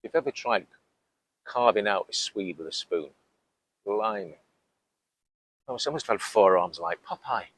If you've ever tried carving out a swede with a spoon, blimey. I almost had forearms like Popeye.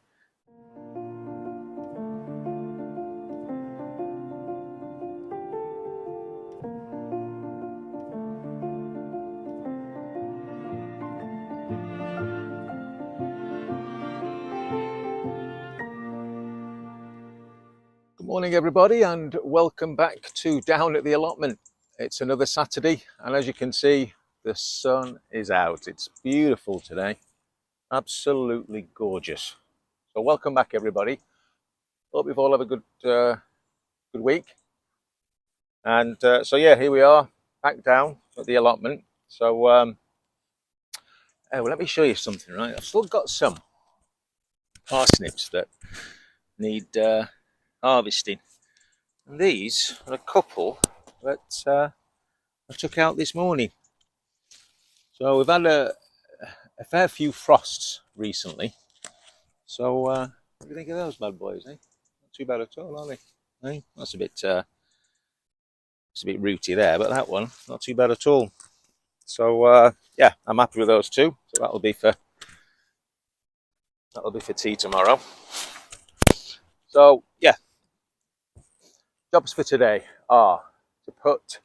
Good morning everybody, and welcome back to Down at the Allotment. It's another Saturday, and as you can see, the sun is out. It's beautiful today, absolutely gorgeous. So welcome back everybody. Hope you've all have a good week. And so yeah, here we are back down at the allotment. So well, let me show you something. Right, I've still got some parsnips that need harvesting, and these are a couple that I took out this morning. So we've had a fair few frosts recently. So what do you think of those bad boys? Not too bad at all, are they? That's a bit rooty there, but that one not too bad at all. So yeah, I'm happy with those two. So that'll be for tea tomorrow. So yeah, jobs for today are to put.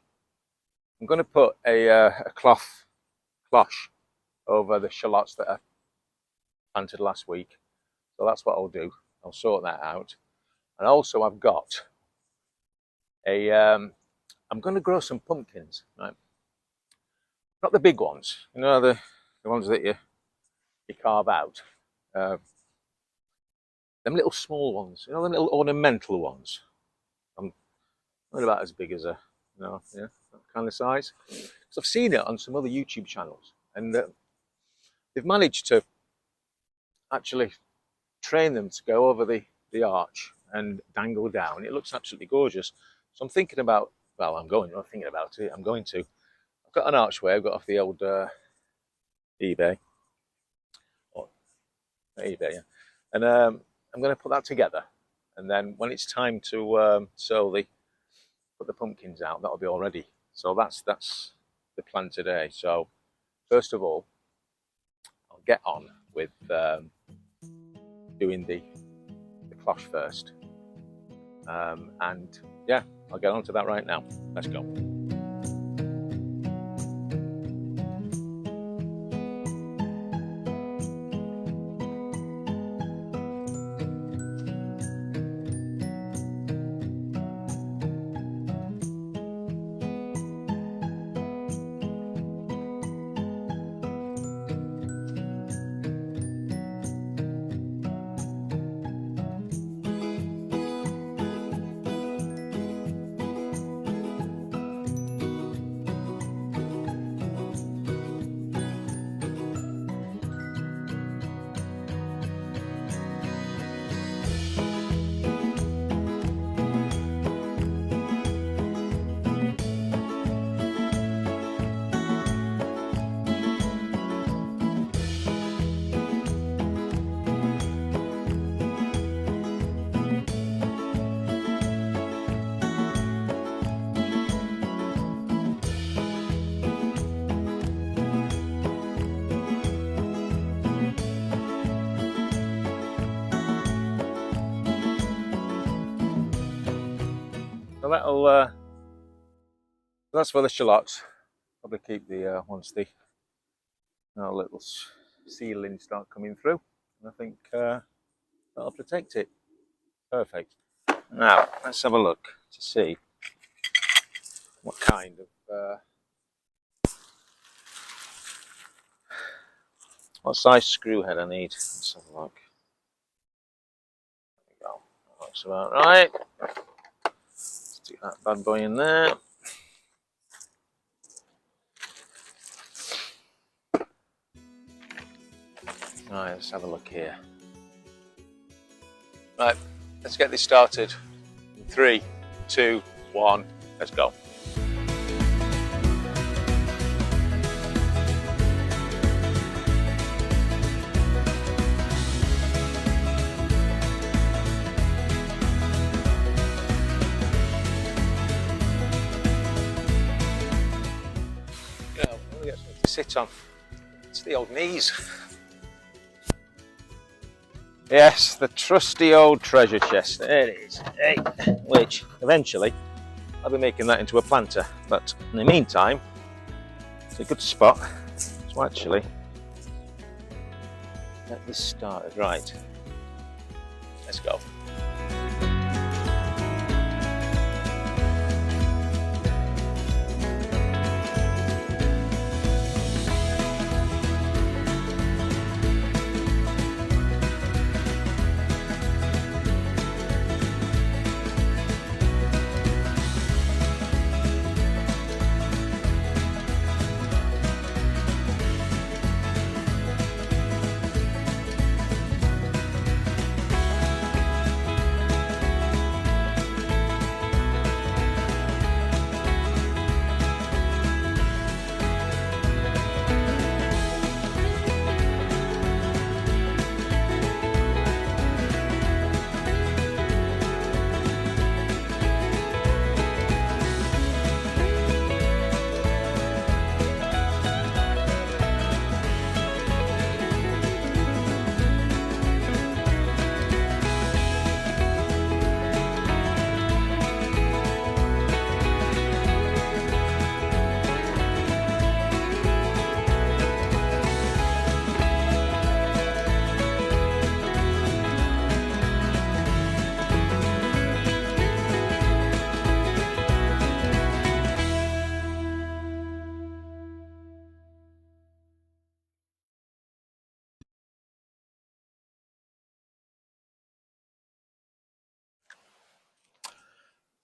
I'm going to put a cloche over the shallots that I planted last week. So that's what I'll do. I'll sort that out. And also I've got a. I'm going to grow some pumpkins, right? Not the big ones, you know, the ones that you carve out. Them little small ones, you know, them little ornamental ones. I'm not about as big as that kind of size. Because I've seen it on some other YouTube channels, and they've managed to actually train them to go over the arch and dangle down. It looks absolutely gorgeous. So I'm thinking about, well, I'm going to. I've got an archway I've got off the old eBay. Yeah. And I'm going to put that together, and then when it's time to put the pumpkins out, that'll be all ready. So that's the plan today. So first of all, I'll get on with doing the cloche first, and yeah, I'll get on to that right now. Let's go. So that's for the shallots. Probably keep the once the little seedlings start coming through. I think that'll protect it. Perfect. Now let's have a look to see what kind of what size screw head I need. Let's have a look. There we go. That looks about right. Stick that bad boy in there. Right, let's have a look here. Right, let's get this started. 3, 2, 1, let's go. sit on. It's the old knees. Yes, the trusty old treasure chest. There it is. Hey, which eventually I'll be making that into a planter. But in the meantime, it's a good spot to actually get this started. Right, let's go.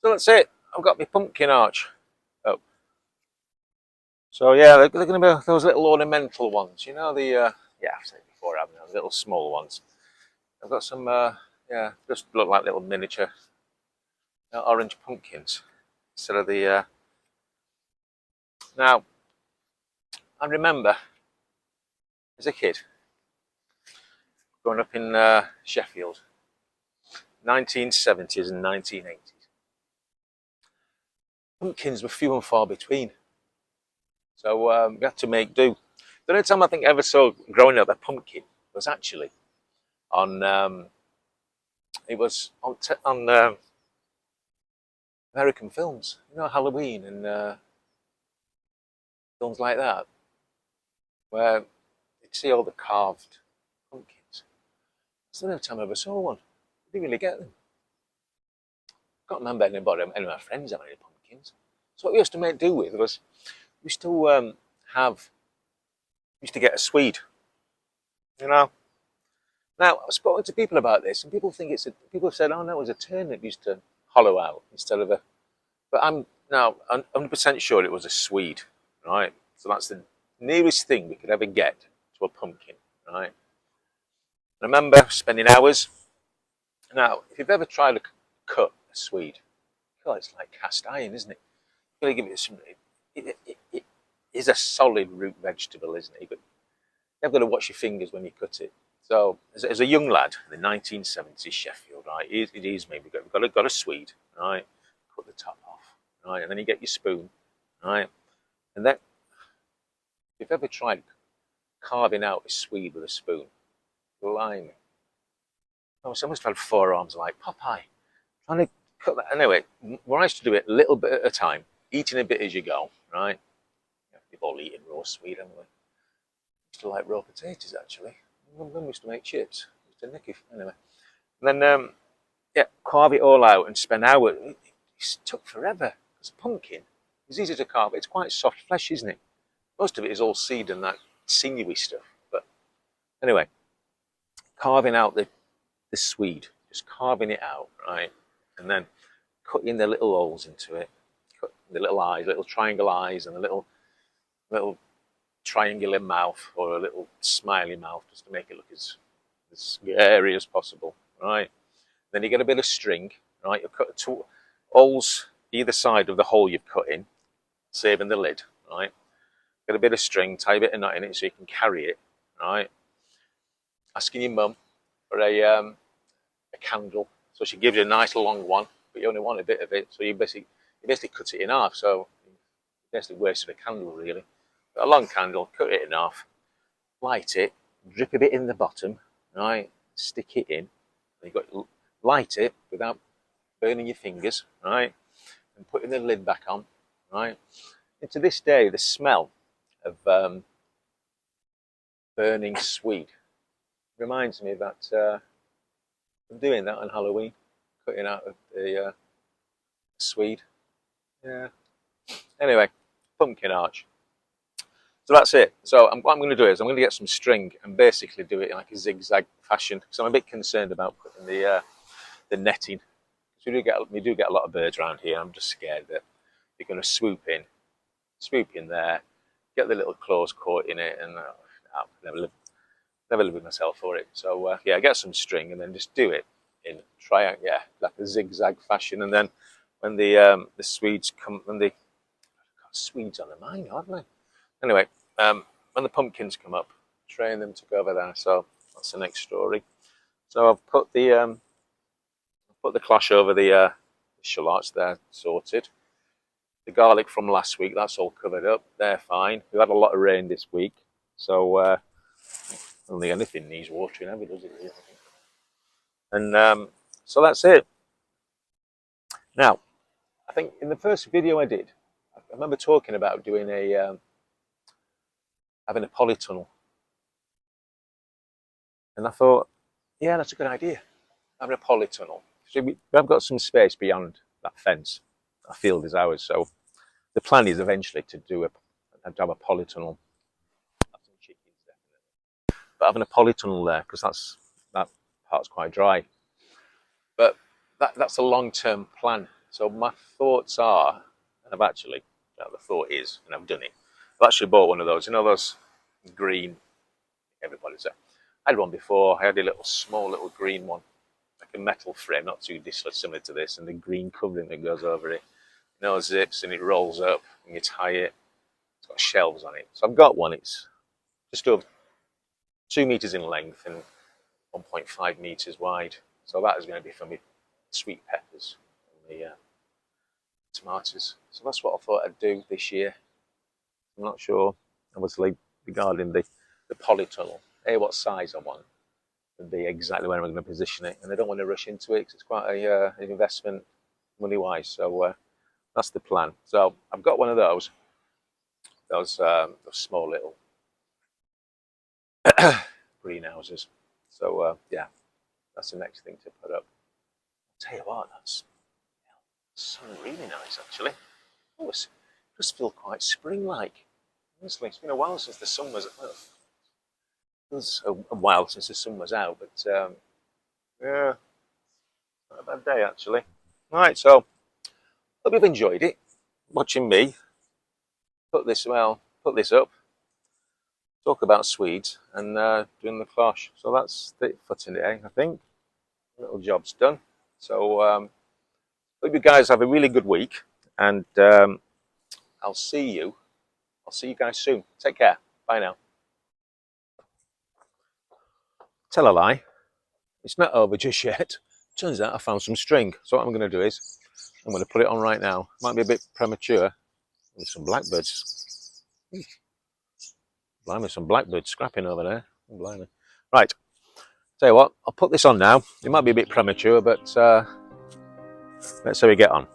So that's it. I've got my pumpkin arch. Oh, so yeah, they're going to be those little ornamental ones. You know the yeah, I've said it before, haven't I? The little small ones. I've got some yeah, just look like little miniature orange pumpkins instead of the. Now, I remember as a kid growing up in Sheffield, 1970s and 1980s. Pumpkins were few and far between, so we had to make do. The only time I think I ever saw growing up a pumpkin was actually on it was on American films, you know, Halloween and films like that, where you'd see all the carved pumpkins. It's the only time I ever saw one. I didn't really get them. I can't remember any of my friends having any pumpkins. So what we used to make do with was we used to get a swede, you know. Now I've spoken to people about this, and people think people have said, "Oh no, it was a turnip used to hollow out instead of a." But I'm now 100% sure it was a swede, right? So that's the nearest thing we could ever get to a pumpkin, right? I remember spending hours. Now, if you've ever tried to cut a swede, God, it's like cast iron, isn't it? You've got to give it some. It is a solid root vegetable, isn't it? But you've got to watch your fingers when you cut it. So, as a young lad in the 1970s Sheffield, right, it is maybe got a swede, right? Cut the top off, right, and then you get your spoon, right, and then if you've ever tried carving out a swede with a spoon, blimey. Oh, so I must have had forearms like Popeye, trying to cut that. Anyway, we used to do it a little bit at a time, eating a bit as you go, right? We've all eaten raw swede, haven't we? Used to like raw potatoes, actually. Mum used to make chips. Used to nick it, anyway. And then, yeah, carve it all out and spend hours. It took forever. Because pumpkin is easy to carve. It's quite soft flesh, isn't it? Most of it is all seed and that sinewy stuff. But anyway, carving out the swede, just carving it out, right? And then cutting the little holes into it, cut the little eyes, little triangle eyes, and a little triangular mouth or a little smiley mouth, just to make it look as scary as possible, right? Then you get a bit of string, right? You cut two holes either side of the hole you've cut in, saving the lid, right? Get a bit of string, tie a bit of knot in it so you can carry it, right? Asking your mum for a candle, so she gives you a nice long one, but you only want a bit of it, so you basically cut it in half. So you basically wasted a candle, really. a long candle, cut it in half, light it, drip a bit in the bottom, right? Stick it in. You've got to light it without burning your fingers, right? And putting the lid back on, right? And to this day, the smell of burning swede reminds me that I'm doing that on Halloween, cutting out of the swede. Yeah. Anyway, pumpkin arch. So that's it. So what I'm going to do is I'm going to get some string and basically do it in like a zigzag fashion because I'm a bit concerned about putting the netting. So we do get a lot of birds around here. I'm just scared that they're going to swoop in there, get the little claws caught in it, and I'll never live with myself for it. So yeah, get some string and then just do it in like a zigzag fashion. And then when the Swedes come, when the Swedes on the mind, aren't they? Anyway, when the pumpkins come up, train them to go over there. So that's the next story. So I've put the cloche over the shallots. They're sorted. The garlic from last week, that's all covered up. They're fine. We've had a lot of rain this week, so I don't think anything needs watering ever, does it? Really? And so that's it. Now, I think in the first video I did, I remember talking about doing having a polytunnel, and I thought, yeah, that's a good idea, having a polytunnel. So I've got some space beyond that fence. That field is ours, so the plan is eventually to have a polytunnel. Have some chickens definitely, but having a polytunnel there because that part's quite dry. But that's a long-term plan. So my thoughts are, and the thought is, and I've done it. I've actually bought one of those, those green, everybody's there. I had one before. I had a small little green one, like a metal frame, not too dissimilar to this, and the green covering that goes over it. No zips, and it rolls up, and you tie it. It's got shelves on it. So I've got one. It's just over 2 meters in length and 1.5 meters wide. So that is going to be for me sweet peppers and the tomatoes. So that's what I thought I'd do this year. I'm not sure, obviously, regarding the polytunnel, what size I want, and be exactly where I'm going to position it. And I don't want to rush into it because it's quite an investment money-wise. So that's the plan. So I've got one of those small little greenhouses. So yeah, that's the next thing to put up. I'll tell you what, that's really nice actually. Oh, it just feel quite spring-like. Honestly, it's been a while since the sun was. It was a while since the sun was out, but yeah, not a bad day actually. Right, so hope you've enjoyed it, watching me put this up, talk about Swedes, and doing the cloche. So that's it for today, I think. Little job's done. So hope you guys have a really good week, and I'll see you guys soon. Take care. Bye now. Tell a lie. It's not over just yet. Turns out I found some string. So what I'm going to do is I'm going to put it on right now. Might be a bit premature. There's some blackbirds. Blimey, some blackbirds scrapping over there. Blimey. Right. Tell you what, I'll put this on now. It might be a bit premature, but let's see how we get on.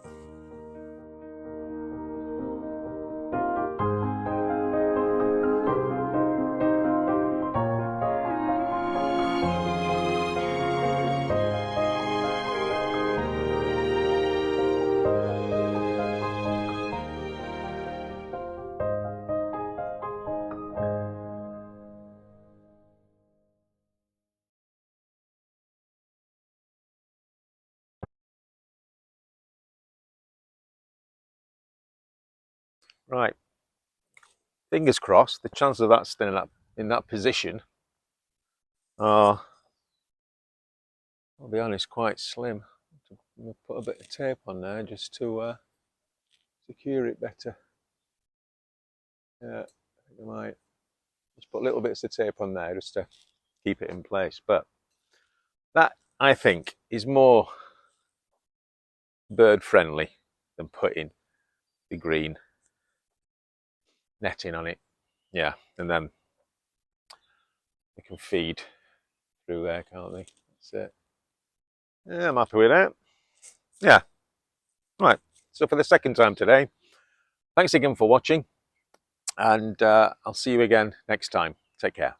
Right. Fingers crossed. The chance of that staying in that position are, I'll be honest, quite slim. I'll put a bit of tape on there just to secure it better. Yeah, I think I might just put little bits of tape on there just to keep it in place. But that, I think, is more bird friendly than putting the green netting on it. yeah, and then they can feed through there, can't they? That's it. Yeah, I'm happy with that. Yeah. Right. So for the second time today, thanks again for watching, and I'll see you again next time. Take care.